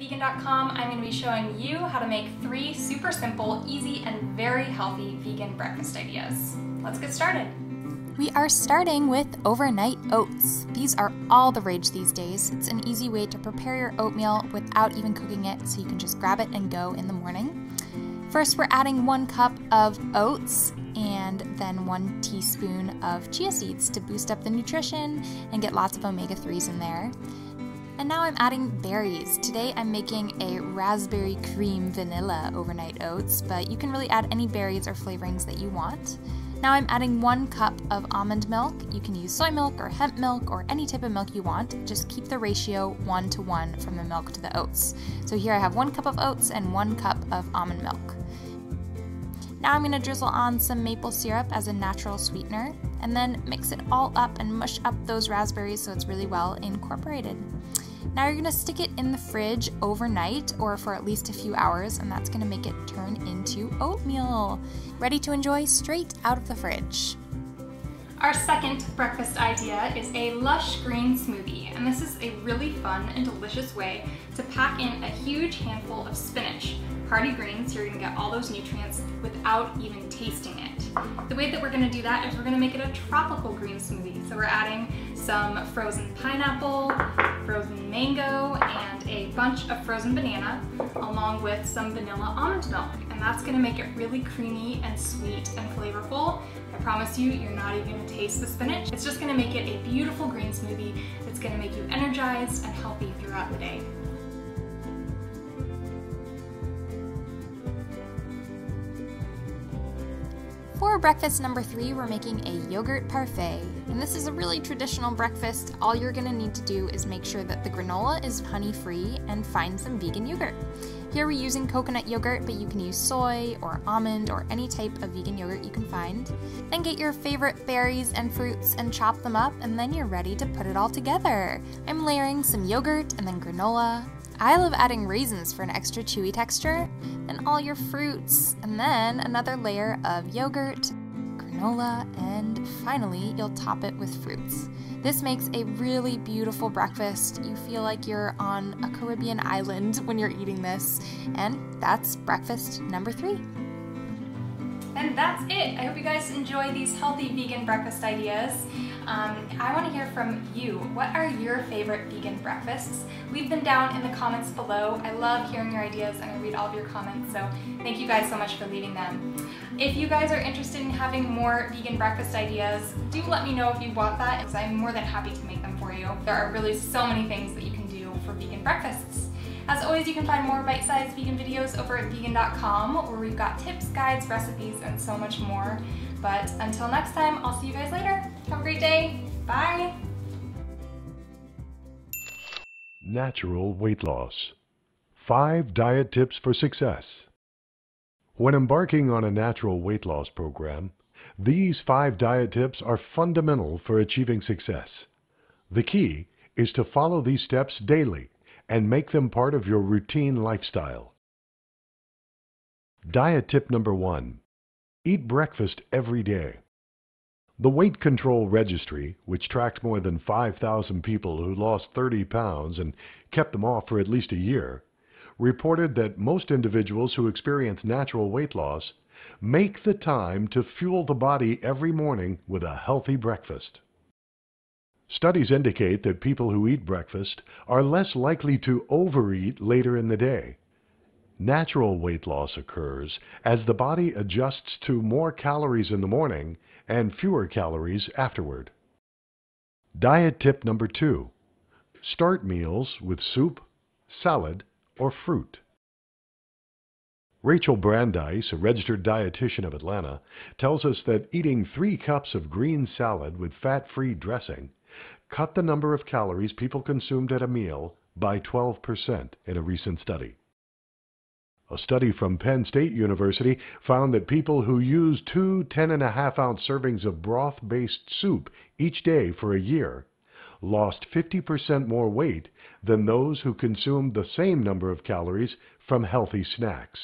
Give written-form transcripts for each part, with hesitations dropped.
vegan.com, I'm going to be showing you how to make 3 super simple, easy, and very healthy vegan breakfast ideas. Let's get started. We are starting with overnight oats. These are all the rage these days. It's an easy way to prepare your oatmeal without even cooking it, so you can just grab it and go in the morning. First, we're adding 1 cup of oats and then 1 teaspoon of chia seeds to boost up the nutrition and get lots of omega-3s in there. And now I'm adding berries. Today I'm making a raspberry cream vanilla overnight oats, but you can really add any berries or flavorings that you want. Now I'm adding 1 cup of almond milk. You can use soy milk or hemp milk or any type of milk you want. Just keep the ratio 1:1 from the milk to the oats. So here I have 1 cup of oats and 1 cup of almond milk. Now I'm going to drizzle on some maple syrup as a natural sweetener, and then mix it all up and mush up those raspberries so it's really well incorporated. Now you're going to stick it in the fridge overnight or for at least a few hours, and that's going to make it turn into oatmeal, ready to enjoy straight out of the fridge. Our second breakfast idea is a lush green smoothie, and this is a really fun and delicious way to pack in a huge handful of spinach. Hearty greens, you're going to get all those nutrients without even tasting it. The way that we're going to do that is we're going to make it a tropical green smoothie. So we're adding some frozen pineapple, frozen mango, and a bunch of frozen banana, along with some vanilla almond milk. And that's going to make it really creamy and sweet and flavorful. I promise you, you're not even going to taste the spinach. It's just going to make it a beautiful green smoothie that's going to make you energized and healthy throughout the day. For breakfast number 3, we're making a yogurt parfait. And this is a really traditional breakfast. All you're going to need to do is make sure that the granola is honey-free and find some vegan yogurt. Here we're using coconut yogurt, but you can use soy or almond or any type of vegan yogurt you can find. Then get your favorite berries and fruits and chop them up, and then you're ready to put it all together. I'm layering some yogurt and then granola. I love adding raisins for an extra chewy texture, then all your fruits, and then another layer of yogurt, granola, and finally you'll top it with fruits. This makes a really beautiful breakfast. You feel like you're on a Caribbean island when you're eating this, and that's breakfast number 3. And that's it. I hope you guys enjoy these healthy vegan breakfast ideas. I want to hear from you. What are your favorite vegan breakfasts? Leave them down in the comments below. I love hearing your ideas and I read all of your comments, so thank you guys so much for leaving them. If you guys are interested in having more vegan breakfast ideas, do let me know if you want that, because I'm more than happy to make them for you. There are really so many things that you can do for vegan breakfasts. As always, you can find more bite-sized vegan videos over at vegan.com, where we've got tips, guides, recipes, and so much more. But until next time, I'll see you guys later. Have a great day. Bye. Natural weight loss. 5 diet tips for success. When embarking on a natural weight loss program, these 5 diet tips are fundamental for achieving success. The key is to follow these steps daily and make them part of your routine lifestyle. Diet tip number 1. Eat breakfast every day. The Weight Control Registry, which tracked more than 5,000 people who lost 30 pounds and kept them off for at least a year, reported that most individuals who experience natural weight loss make the time to fuel the body every morning with a healthy breakfast. Studies indicate that people who eat breakfast are less likely to overeat later in the day. Natural weight loss occurs as the body adjusts to more calories in the morning and fewer calories afterward. Diet tip number 2. Start meals with soup, salad, or fruit. Rachel Brandeis, a registered dietitian of Atlanta, tells us that eating 3 cups of green salad with fat-free dressing cut the number of calories people consumed at a meal by 12% in a recent study. A study from Penn State University found that people who used 2 10.5-ounce servings of broth-based soup each day for a year lost 50% more weight than those who consumed the same number of calories from healthy snacks.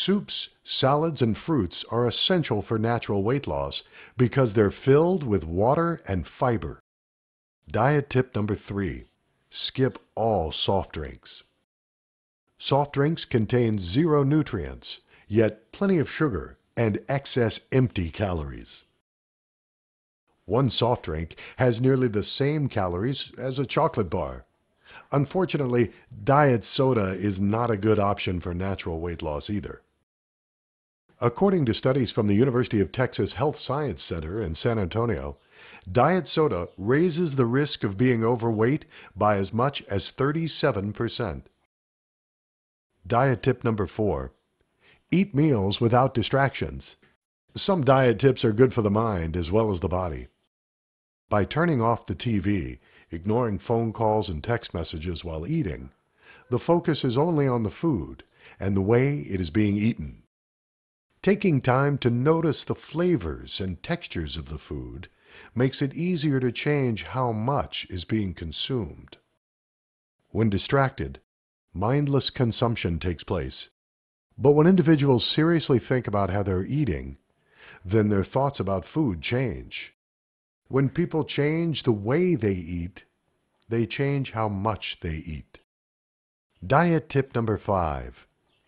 Soups, salads, and fruits are essential for natural weight loss because they're filled with water and fiber. Diet tip number 3. Skip all soft drinks. Soft drinks contain zero nutrients, yet plenty of sugar and excess empty calories. One soft drink has nearly the same calories as a chocolate bar. Unfortunately, diet soda is not a good option for natural weight loss either. According to studies from the University of Texas Health Science Center in San Antonio, diet soda raises the risk of being overweight by as much as 37%. Diet tip number 4. Eat meals without distractions. Some diet tips are good for the mind as well as the body. By turning off the TV, ignoring phone calls and text messages while eating, the focus is only on the food and the way it is being eaten. Taking time to notice the flavors and textures of the food makes it easier to change how much is being consumed. When distracted, mindless consumption takes place. But when individuals seriously think about how they're eating, then their thoughts about food change. When people change the way they eat, they change how much they eat. Diet tip number 5.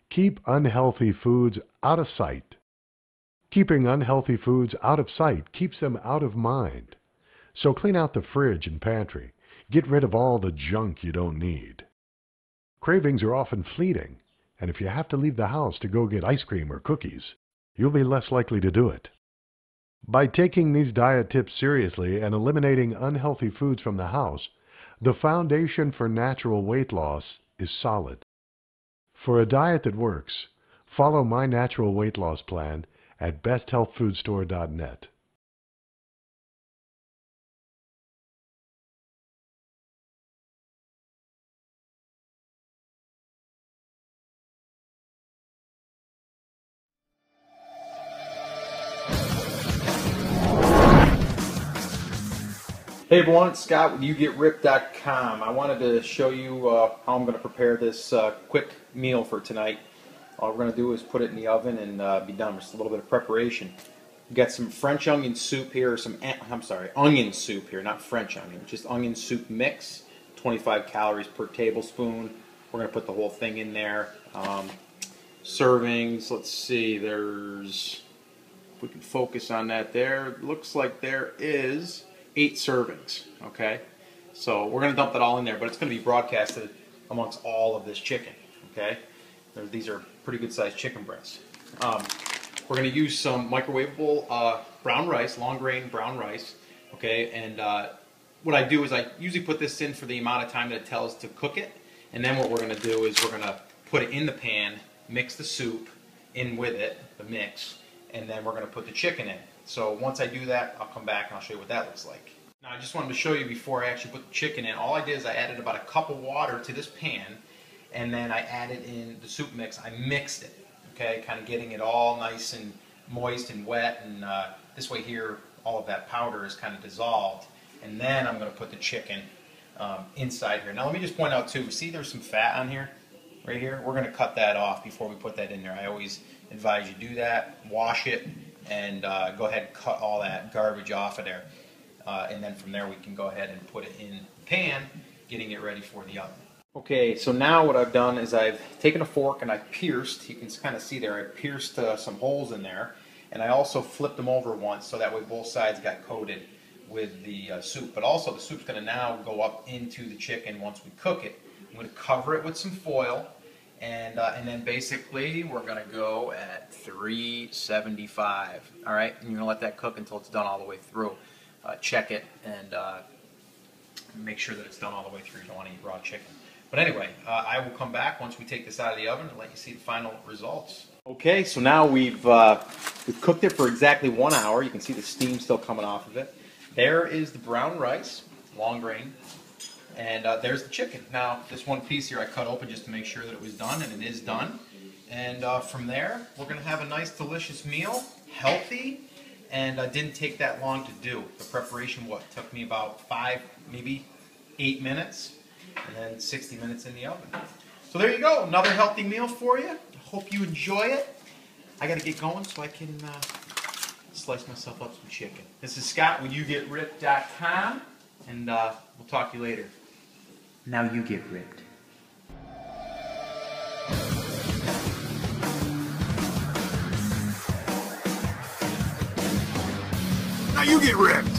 Keep unhealthy foods out of sight. Keeping unhealthy foods out of sight keeps them out of mind. So clean out the fridge and pantry. Get rid of all the junk you don't need. Cravings are often fleeting, and if you have to leave the house to go get ice cream or cookies, you'll be less likely to do it. By taking these diet tips seriously and eliminating unhealthy foods from the house, the foundation for natural weight loss is solid. For a diet that works, follow my natural weight loss plan at besthealthfoodstore.net. Hey everyone, it's Scott with YouGetRipped.com. I wanted to show you how I'm going to prepare this quick meal for tonight. All we're going to do is put it in the oven and be done. Just a little bit of preparation. We've got some French onion soup here, onion soup here, not French onion, just onion soup mix, 25 calories per tablespoon. We're going to put the whole thing in there. Servings, let's see, if we can focus on that there, looks like there is 8 servings, okay? So we're going to dump that all in there, but it's going to be broadcasted amongst all of this chicken, okay? These are pretty good sized chicken breasts. We're going to use some microwavable brown rice, long grain brown rice, okay? And what I do is I usually put this in for the amount of time that it tells to cook it, and then what we're going to do is we're going to put it in the pan, mix the soup in with it, the mix, and then we're going to put the chicken in. So once I do that, I'll come back and I'll show you what that looks like. Now I just wanted to show you before I actually put the chicken in, all I did is I added about a cup of water to this pan, and then I added in the soup mix. I mixed it, okay, kind of getting it all nice and moist and wet, and this way here all of that powder is kind of dissolved. And then I'm going to put the chicken inside here. Now let me just point out too, see there's some fat on here, right here? We're going to cut that off before we put that in there. I always advise you do that, wash it, and go ahead and cut all that garbage off of there. And then from there we can go ahead and put it in the pan, getting it ready for the oven. Okay, so now what I've done is I've taken a fork and I've pierced, you can kind of see there, I pierced some holes in there, and I also flipped them over once so that way both sides got coated with the soup. But also the soup's going to now go up into the chicken once we cook it. I'm going to cover it with some foil, and then basically we're going to go at 375. All right, and you're going to let that cook until it's done all the way through. Check it and make sure that it's done all the way through. You don't want to eat raw chicken. But anyway, I will come back once we take this out of the oven and let you see the final results. Okay, so now we've cooked it for exactly 1 hour. You can see the steam still coming off of it. There is the brown rice, long grain, and there's the chicken. Now, this one piece here I cut open just to make sure that it was done, and it is done. And from there, we're going to have a nice, delicious meal, healthy, and didn't take that long to do. The preparation, took me about 5, maybe 8 minutes, and then 60 minutes in the oven. So there you go, another healthy meal for you. Hope you enjoy it. I got to get going so I can slice myself up some chicken. This is Scott with YouGetRipped.com, and we'll talk to you later. Now you get ripped. Now you get ripped.